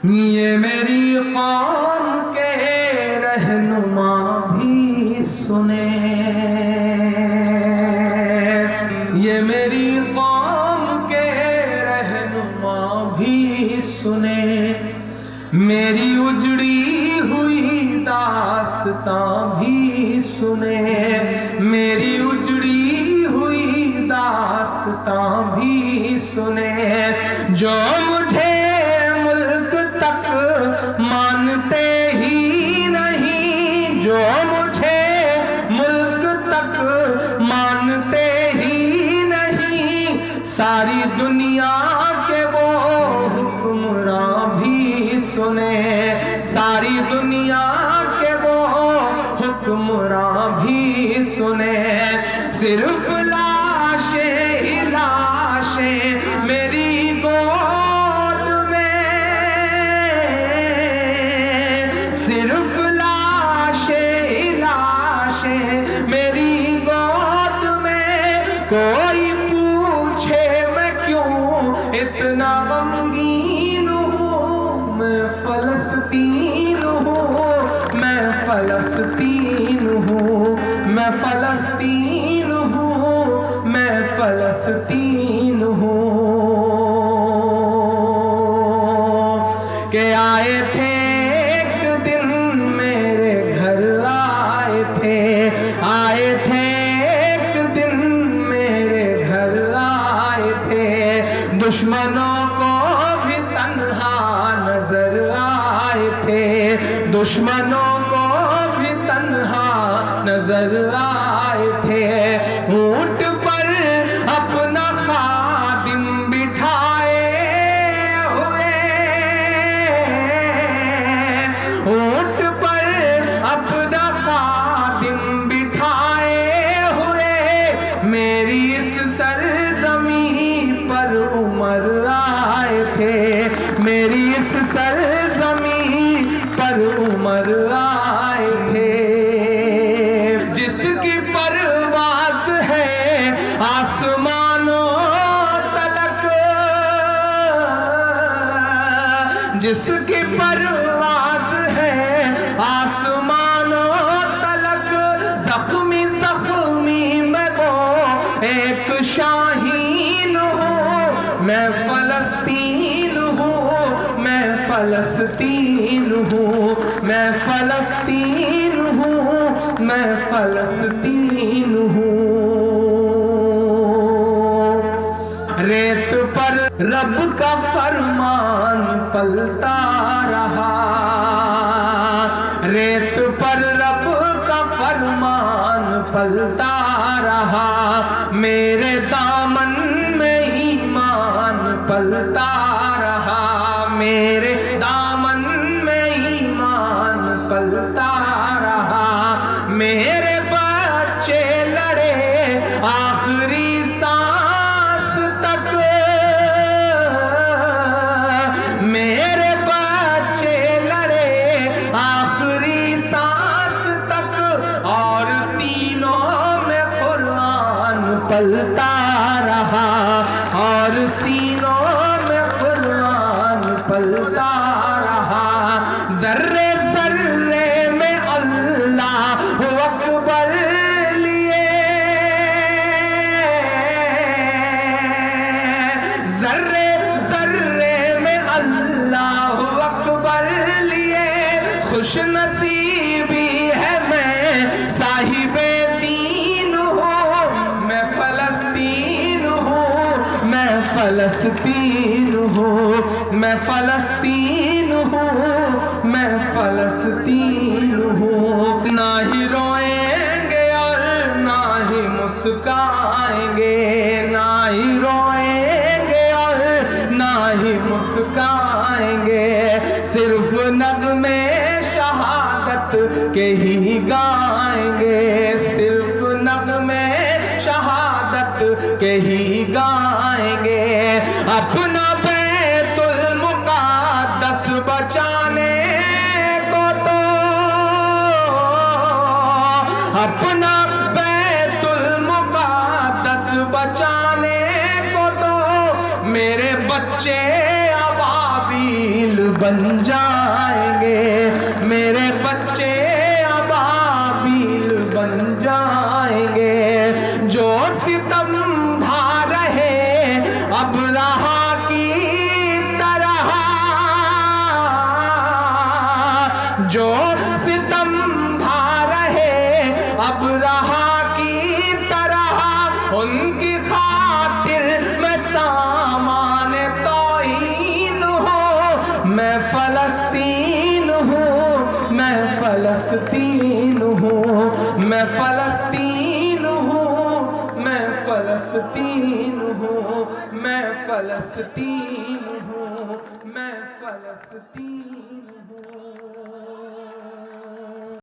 یہ میری قوم کے رہنما بھی سنے، یہ میری قوم کے رہنما بھی سنے، میری اجڑی ہوئی داستان بھی سنے، میری اجڑی ہوئی داستان بھی سنے، جو مجھے ملک تک مانتے ہی نہیں، جو مجھے ملک تک مانتے ہی نہیں، ساری دنیا کے وہ حکمراں بھی سنے، ساری دنیا کے وہ حکمراں بھی سنے، صرف لاشیں ہی لاشیں میری گود میں، صرف لاشیں ہی لاشیں میری گود میں، کوئی پوچھے میں کیوں اتنا غمگین ہوں، میں فلسطین ہوں، میں فلسطین ہوں، میں فلسطین ہوں، میں فلسطین ہوں، کہ آئے تھے ایک دن میرے گھر، آئے تھے، آئے تھے ایک دن میرے گھر، آئے تھے، دشمنوں کو بھی تنہا نظر آئے تھے، دشمنوں کو بھی تنہا نظر آئے تھے، اونٹ پر اپنا خادم بٹھائے ہوئے، اونٹ پر اپنا خادم بٹھائے ہوئے، میری اس سرزمین پر عمر آئے تھے، میری اس سرزمین پر عمر آئے تھے، جس کی پرواز ہے آسمانوں تلک، جس کی پرواز ہے آسمانوں تلک، زخمی زخمی میں وہ ایک شاہین ہوں، میں فلسطین ہوں، میں فلسطین ہوں، میں فلسطین ہوں، میں فلسطین ہوں، ریت پر رب کا فرمان پلتا رہا، ریت پر رب کا فرمان پلتا رہا، میرے دامن میں ایمان پلتا رہا، میرے دامن میں ایمان پلتا رہا، میرے بچے لڑے آخری سانس تک، میرے بچے لڑے آخری سانس تک، اور سینوں میں قرآن پلتا رہا، اور سینوں میں قرآن پلتا رہا، ذرے ذرے میں اللہ اکبر لیے، ذرے ذرے میں اللہ اکبر لیے، خوش نصیبی ہے میں صاحب دین ہوں، میں فلسطین ہوں، میں فلسطین ہوں، میں فلسطین ہوں، میں فلسطین ہوں، نہ ہی روئیں گے اور نہ ہی مسکرائیں گے، نہ ہی روئیں گے اور نہ ہی مسکرائیں گے، صرف نغمے شہادت کے ہی گائیں گے، صرف نغمے شہادت کے ہی گائیں گے، اپنا بیت المقدس بچانے کو تو، اپنا بیت المقدس بچانے کو تو، میرے بچے ابابیل بن جائیں گے، میرے بچے ابابیل بن جائیں گے، جو ستم ڈھا رہے ابرہا کی طرح، جو ستم ڈھا رہے ابرہا کی طرح، ان کی خاطر میں سامان توہین ہوں، میں فلسطین ہوں، میں فلسطین ہوں، میں فلسطین ہوں، میں فلسطین ہوں، میں فلسطین ہوں، میں فلسطین